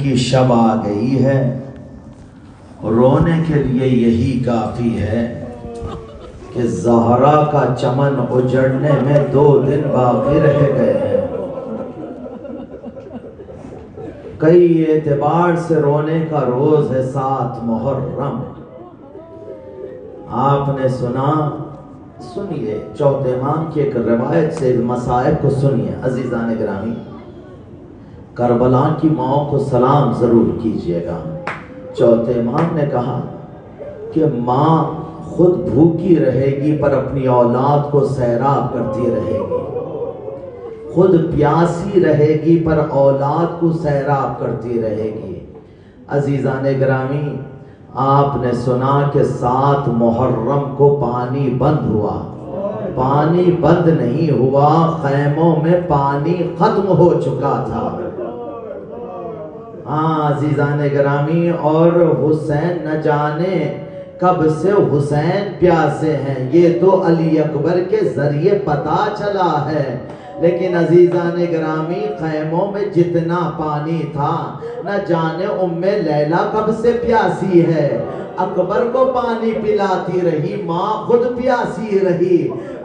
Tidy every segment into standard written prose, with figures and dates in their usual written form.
کی شب آ گئی ہے، رونے کے لیے یہی کافی ہے کہ زہرا کا چمن اجڑنے میں 2 دن باقی رہ گئے ہیں۔ کئی اعتبار سے رونے کا روز ہے 7 محرم۔ آپ نے سنا، سنیے چوتھے امام کی ایک روایت سے مصائب کو سنیے عزیزان گرامی، کربلا کی ماؤں کو سلام ضرور کیجئے گا۔ چوتھے امام نے کہا کہ ماں خود بھوکی رہے گی پر اپنی اولاد کو سیراب کرتی رہے گی، خود پیاسی رہے گی پر اولاد کو سیراب کرتی رہے گی۔ عزیزان گرامی، آپ نے سنا کہ 7 محرم کو پانی بند ہوا، پانی بند نہیں ہوا، خیموں میں پانی ختم ہو چکا تھا۔ ہاں عزیزان گرامی، اور حسین نہ جانے کب سے حسین پیاسے ہیں، یہ تو علی اکبر کے ذریعے پتا چلا ہے۔ لیکن عزیزان گرامی، خیموں میں جتنا پانی تھا نہ جانے ام لیلہ کب سے پیاسی ہے، اکبر کو پانی پلاتی رہی، ماں خود پیاسی رہی۔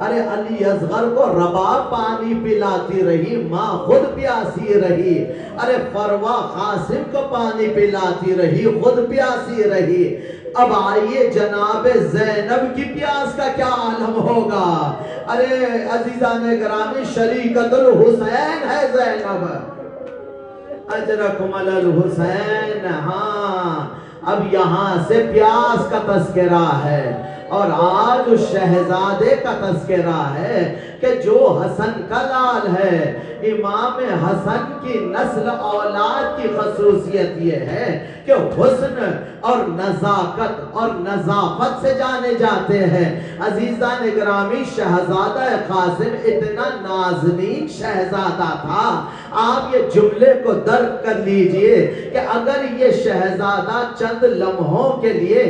ارے علی اصغر کو رباب پانی پلاتی رہی، ماں خود پیاسی رہی۔ ارے فروہ قاسم کو پانی پلاتی رہی، خود پیاسی رہی۔ اب آئیے جناب زینب کی پیاس کا کیا عالم ہوگا۔ ارے عزیزان گرامی، شریکت الحسین ہے زینب، اجرکم علی الحسین۔ ہاں اب یہاں سے پیاس کا تذکرہ ہے، اور آج اس شہزادے کا تذکرہ ہے کہ جو حسن کا لال ہے۔ امام حسن کی نسل اولاد کی خصوصیت یہ ہے کہ حسن اور نزاکت اور نظافت سے جانے جاتے ہیں۔ عزیزان گرامی، شہزادہ قاسم اتنا نازنین شہزادہ تھا، آپ یہ جملے کو درک کر لیجئے کہ اگر یہ شہزادہ چند لمحوں کے لیے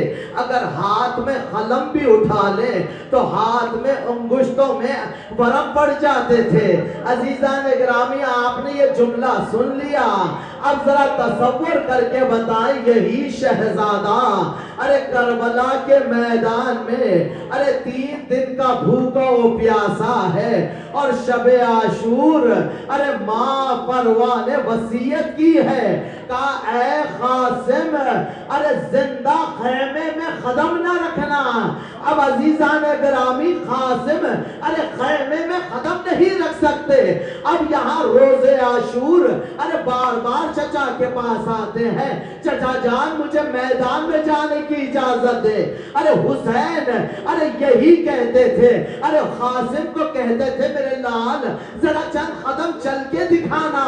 اگر ہاتھ میں قلم بھی اٹھا لے تو ہاتھ میں انگشتوں میں ورم پڑ جاتے تھے۔ عزیزان گرامی، آپ نے یہ جملہ سن لیا، اب ذرا تصور کر کے بتائیں، یہی شہزادہ ارے کربلا کے میدان میں ارے 3 دن کا بھوکا و پیاسا ہے، اور شب عاشور ارے ماں فروہ نے وصیت کی ہے، کہا اے قاسم ارے زندہ خیمے میں قدم نہ رکھنا۔ اب عزیزان گرامی، قاسم ارے خیمے میں قدم نہیں رکھ سکتے۔ اب یہاں روز عاشور ارے بار بار چچا کے پاس آتے ہیں، چچا جان مجھے میدان میں جانے کی اجازت دے۔ ارے حسین ارے یہی کہتے تھے، ارے قاسم کو کہتے تھے میرے لال ذرا چند قدم چل کے دکھانا۔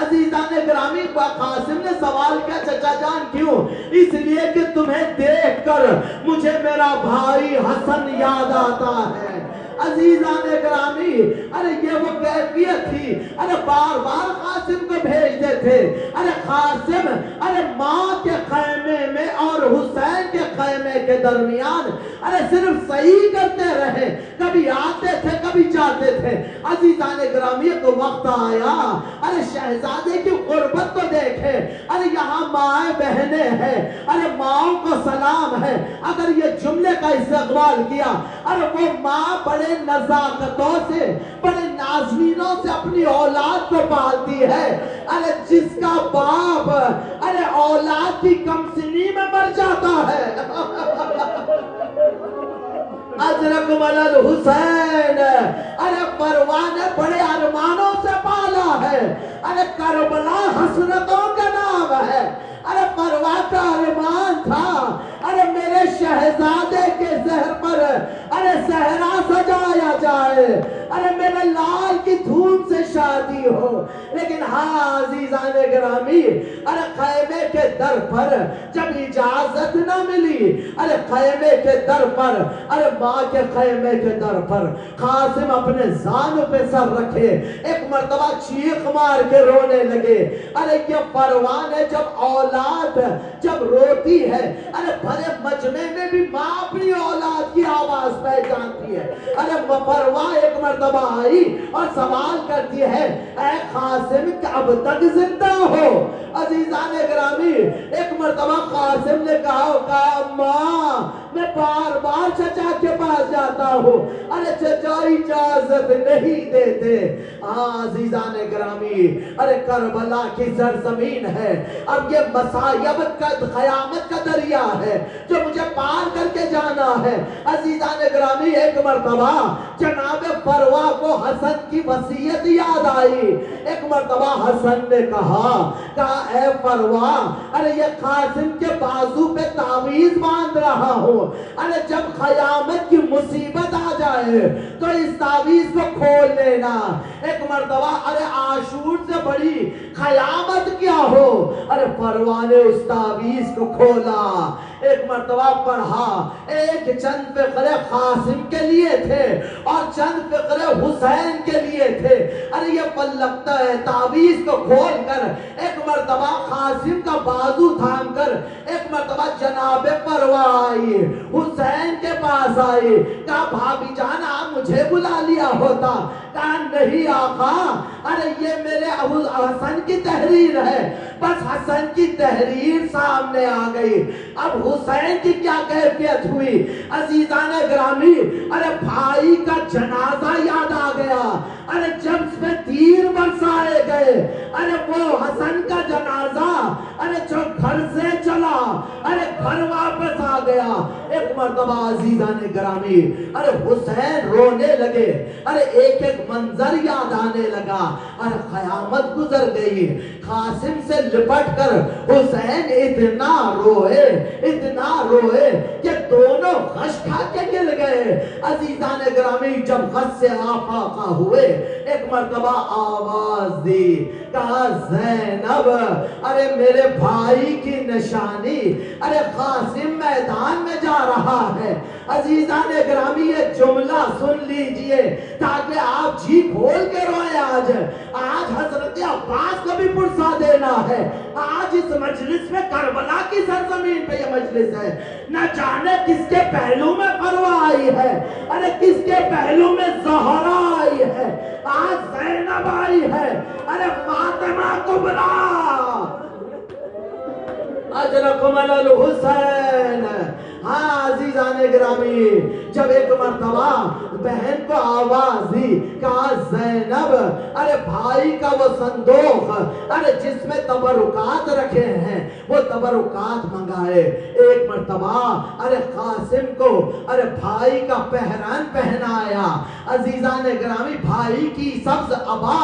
عزیزان گرامی، قاسم نے سوال کیا، چچا جان کیوں؟ اس لیے کہ تمہیں دیکھ کر مجھے میرا بھائی حسن یاد آتا ہے۔ عزیزان گرامی، ارے یہ وہ کیفیت تھی، ارے بار بار قاسم کو بھیجتے تھے۔ ارے قاسم ارے ماں کے خیمے میں اور حسین کے خیمے کے درمیان ارے صرف صحیح کرتے رہے، کبھی آتے تھے کبھی جاتے تھے۔ عزیزان گرامی، ایک وقت آیا، ارے شہزادے کی غربت کو دیکھے، ارے یہاں ماں بہنیں ہیں، ارے ماں کو سلام ہے۔ اگر یہ جملے کا استقبال کیا، ارے وہ ماں بڑے نزاکتوں سے بڑے نازنینوں سے اپنی اولاد کو پالتی ہے، ارے جس کا باپ ارے اولاد کی کم سنی میں مر جاتا ہے۔ اجرکم علی الحسین، ارے پروہ نے بڑے ارمانوں سے پالا ہے، ارے کربلا حسرتوں کا نام ہے۔ ارے پروہ کا ارمان تھا ارے میرے شہزادے کے زہر پر ارے صحرا سجایا جائے، ارے میرے لال کی دھوم سے شادی ہو۔ لیکن ہاں عزیزان گرامی، ارے خیمے کے در پر جب اجازت نہ ملی، ارے خیمے کے در پر ارے ماں کے خیمے کے در پر قاسم اپنے زانوں پہ سر رکھے ایک مرتبہ چیخ مار کے رونے لگے۔ ارے یہ پروہ نے جب اولاد جب روتی ہے. ارے بھرے مجمع میں بھی ماں اپنی اولاد کی آواز پہچانتی ہے. ارے پروا ایک مرتبہ آئی اور سوال کرتی ہے اے قاسم اب تک زندہ ہو؟ عزیزان گرامی ایک مرتبہ قاسم نے کہا ماں میں بار بار چچا کے پاس جاتا ہوں. ارے چچا اجازت نہیں دیتے. عزیزان گرامی ارے کربلا کی سرزمین ہے. اب یہ مصائب کا قیامت کا دریا ہے جو مجھے پار کر کے جانا ہے. عزیزان گرامی ایک مرتبہ جناب پروا کو حسن کی وصیت یاد آئی. ایک مرتبہ حسن نے کہا اے پروا ارے یہ قاسم کے بازو پہ تعویذ باندھ رہا ہوں. ارے جب قیامت کی مصیبت آ جائے تو اس تعویذ کو کھول لینا. ایک مرتبہ ارے عاشور سے بڑی قیامت کیا ہو. ارے پروا نے اس تعویذ کو کھولا. ایک مرتبہ پڑھا. ایک چند فقرے قاسم کے لیے تھے اور چند فقرے حسین کے لیے تھے. ارے یہ پل لگتا ہے تعویذ کو کھول کر ایک مرتبہ قاسم کا بازو تھام کر ایک مرتبہ جناب پروا آئی, حسین کے پاس آئی. کہا بھابی جان آپ مجھے بلا لیا ہوتا. کہا نہیں آقا ارے یہ میرے حسن کی تحریر ہے. بس حسن کی تحریر سامنے آ گئی. اب حسین کی کیا کیفیت ہوئی عزیزان گرامی. ارے بھائی کا جنازہ یاد آ گیا. ارے جب اس میں تیر برسائے گئے ارے وہ حسن کا جنازہ ارے جو گھر سے چلا ارے گھر واپس آ گیا. ایک مرتبہ عزیزان گرامی ارے حسین رونے لگے. ارے ایک ایک منظر یاد آنے لگا. ارے قیامت گزر گئی. قاسم سے لپٹ کر حسین اتنا روئے کہ دونوں غش کھا کے گر گئے. عزیزان گرامی جب غش سے آفاقہ ہوئے ایک مرتبہ آواز دی. کہا زینب ارے میرے بھائی کی نشانی. ارے قاسم میدان میں جا رہا ہے. عزیزان گرامی یہ جملہ سن لیجئے تاکہ آپ جی کھول کے روئے. آج حضرت عباس کو بھی پرسا دینا ہے. آج اس مجلس میں کربلا کی سرزمین پہ یہ مجلس ہے. نہ جانے کس کے پہلو میں پروا آئی ہے. ارے کس کے پہلو میں زہرا آئی ہے. آج زینب آئی ہے. ارے فاطمہ کبریٰ اجرکم علی الحسین. ہاں عزیزان گرامی جب ایک مرتبہ بہن کو آواز دی کہا زینب ارے بھائی کا وہ صندوق ارے جس میں تبرکات رکھے ہیں وہ تبرکات منگائے. ایک مرتبہ ارے قاسم کو ارے بھائی کا پہران پہنایا. عزیزان گرامی بھائی کی سبز عبا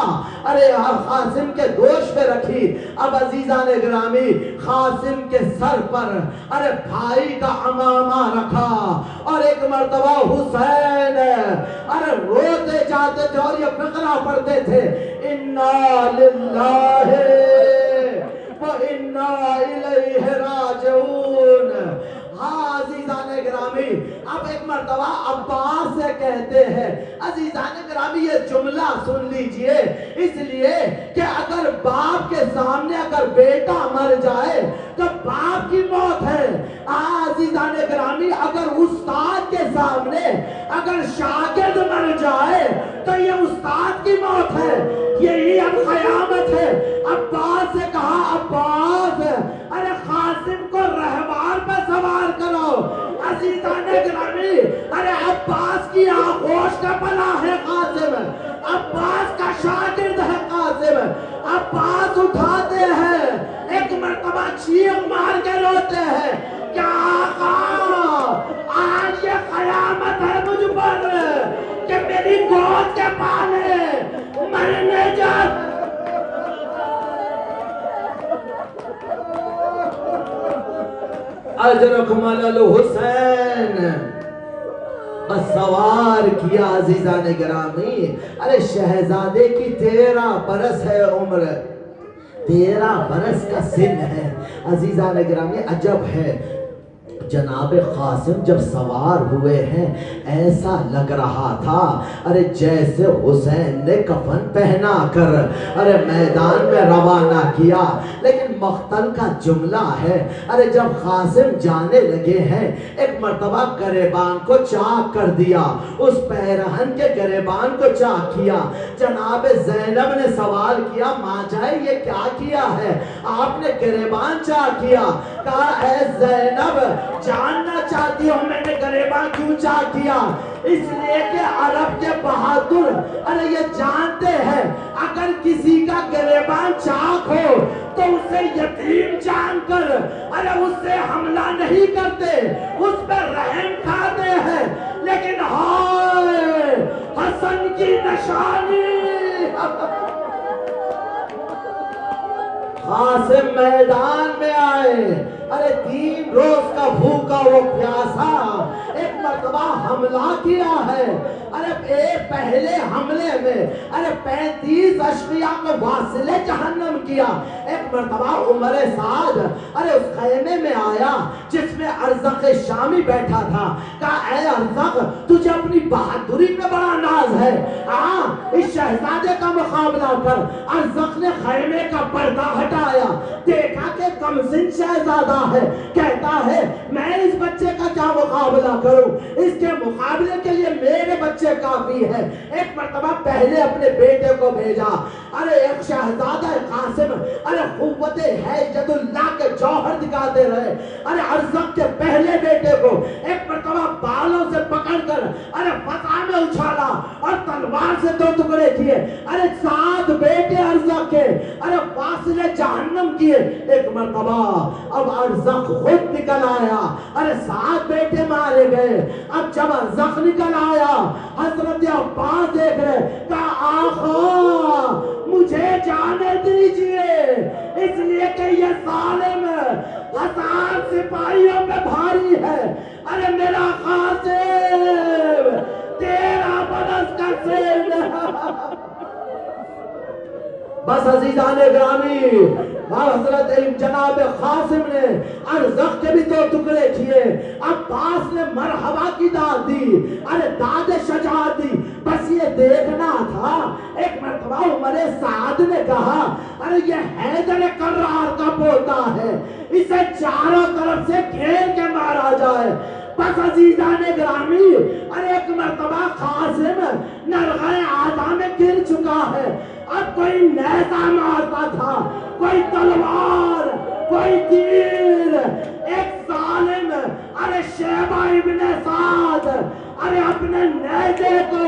ارے قاسم کے دوش پہ رکھی. اب عزیزان گرامی قاسم کے سر پر ارے بھائی کا امامہ رکھا اور ایک مرتبہ حسین ارے روتے جاتے تھے اور یہ فقرہ پڑھتے تھے انا للہ و انا الیہ راجعون. ہاں عزیزان گرامی اب ایک مرتبہ عباس سے کہتے ہیں. عزیزان گرامی یہ جملہ سن لیجئے اس لیے کہ اگر باپ کے سامنے اگر بیٹا مر جائے تو باپ کی موت ہے. عزیزان گرامی اگر استاد کے سامنے اگر شاگرد مر جائے تو یہ استاد کی موت ہے. یہی اب قیامت ہے. عباس سے کہا عباس ارے قاسم کو رہوار پہ سوار کرو. عزیزان گرامی ارے عباس کی آغوش کا پلا ہے قاسم. عباس کا شاگرد ہے قاسم. عباس اٹھاتے ہیں ایک مرتبہ چیخ مار کے روتے ہیں کیا آقا آج یہ قیامت ہے مجھ پر کہ میری گود کے پالے مرنے جب اجرکم علی الحسین. بس سوار کیا عزیزان گرامی. ارے شہزادے کی 13 برس ہے عمر. 13 برس کا سن ہے. عزیزان گرامی عجب ہے جناب قاسم جب سوار ہوئے ہیں ایسا لگ رہا تھا ارے جیسے حسین نے کفن پہنا کر ارے میدان میں روانہ کیا. لیکن مقتل کا جملہ ہے. ارے جب قاسم جانے لگے ہیں ایک مرتبہ گریبان کو چاک کر دیا, اس پیرہن کے گریبان کو چاک کیا. جناب زینب نے سوال کیا ماں جائے یہ کیا کیا ہے؟ آپ نے گریبان چاک کیا. کہا اے زینب جاننا چاہتی ہوں میں نے گریبان کیوں چاک کیا؟ اس لیے کہ عرب کے بہادر ارے یہ جانتے ہیں اگر کسی کا گریبان چاک ہو تو اسے یتیم جان کر ارے اس سے حملہ نہیں کرتے, اس پر رحم کھاتے ہیں. لیکن ہائے حسن کی نشانی, قاسم میدان میں آئے. ارے 3 روز کا بھوکا وہ پیاسا ایک مرتبہ حملہ کیا ہے. ارے پہلے حملے میں ارے 35 اشقیاء کو واصل جہنم کیا. ایک مرتبہ عمر سعد ارے اس خیمے میں آیا جس میں ارزق شامی بیٹھا تھا. کہا اے ارزق تجھے اپنی بہادری پہ بڑا ناز ہے, اس شہزادے کا مقابلہ کر. ارزق نے خیمے کا پردہ ہٹایا, دیکھا کہ کمسن شہزادہ ہے. کہتا ہے میں اس بچے کا کیا مقابلہ کروں, اس کے مقابلے کے لیے میرے بچے کافی ہے. ایک مرتبہ پہلے اپنے بیٹے کو بھیجا. ارے ایک شہزادہ قاسم ارے قوت حیجت اللہ کے جوہر دکھاتے رہے. ارے ارزق کے پہلے بیٹے کو ایک مرتبہ بالوں سے پکڑ کر ارے فضا میں اچھالا اور تلوار سے 2 ٹکڑے کیے. ارے 7 بیٹے ارزق کے ارے واصل جہنم کیے. ایک مرتبہ اب ارزق خود نکل آیا. ارے 7 بیٹے مارے گئے. اب جب ارزق نکل آیا حضرت عباس دیکھ رہے. کہا آقا مجھے جانے دیجئے, اس لیے کہ یہ ظالم 1000 سپاہیوں پہ بھاری ہے. ارے میرا قاسم 13 برس کا سن. بس عزیزان گرامی حضرت جناب قاسم نے ارزق کے بھی 2 ٹکڑے کیے. عباس نے مرحبا کی داد دی, ارے داد شجاعت دی. بس یہ دیکھنا تھا. ایک مرتبہ عمر سعد نے کہا ارے یہ حیدر کرار کا پوتا ہے, اسے چاروں طرف سے گھیر کے مارا جائے. بس عزیزان گرامی ارے ایک مرتبہ قاسم نرغہ آدھا میں گر چکا ہے. اب کوئی نیزہ مارتا تھا, کوئی تلوار, کوئی تیر. ایک ظالم ارے شیبہ ابن سعد ارے اپنے نیزے کو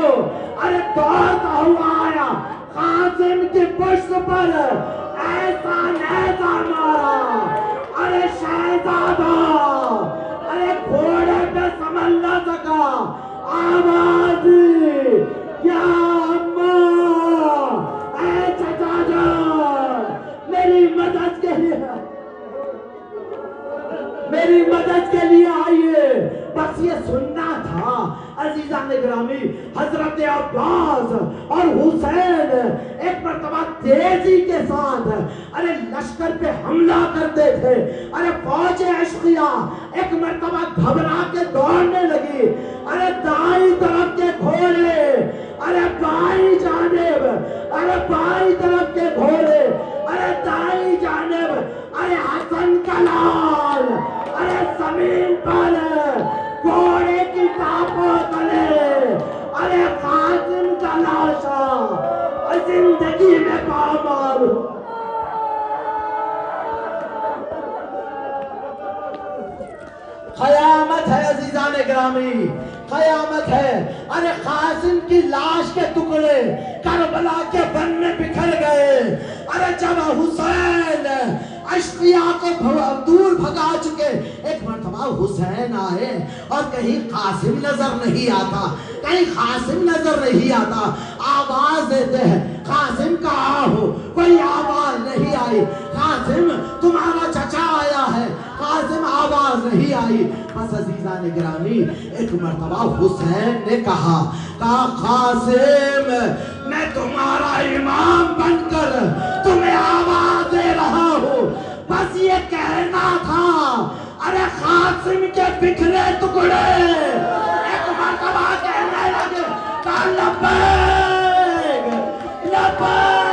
ارے دوڑتا ہوا آیا, قاسم کی پشت پر ایسا نیزہ مارا. ارے شہزادہ ارے گھوڑے پہ سنبھل نہ سکا, آواز یا اماں اے چچا جان میری مدد کے لیے آئیے. بس یہ سننا تھا. عزیزان گرامی حضرت عباس اور حسین ایک مرتبہ تیزی کے ساتھ ارے لشکر پہ حملہ کرتے تھے. ارے فوج اشقیاء ایک مرتبہ گھبرا کے دوڑنے لگی. ارے دائیں طرف کے گھوڑے ارے بائیں جانب, ارے بائیں طرف کے گھوڑے ارے دائیں جانب. ارے حسن کا لال ارے زمین پر گھوڑے کی ٹاپوں تلے. ارے قاسم کا لاشا زندگی میں پامال. قیامت ہے عزیزان گرامی, قیامت ہے. ارے قاسم کی لاش کے ٹکڑے کربلا کے بن میں بکھر گئے. ارے جب حسین اشقیاء کو دور بھگا چکے, ایک مرتبہ حسین آئے اور کہیں قاسم نظر نہیں آتا, کہیں قاسم نظر نہیں آتا. آواز دیتے ہیں قاسم کہاں ہو, کوئی آواز نہیں آئی. قاسم تمہارا چچا آیا ہے, قاسم آواز نہیں آئی. بس عزیزان گرامی ایک مرتبہ حسین نے کہا قاسم میں تمہارا امام بن کر تمہیں آواز دے رہا ہوں. بس یہ کہنا تھا. ارے قاسم کے بکھرے ٹکڑے ایک مرتبہ کہنے لگے لبیک لبیک.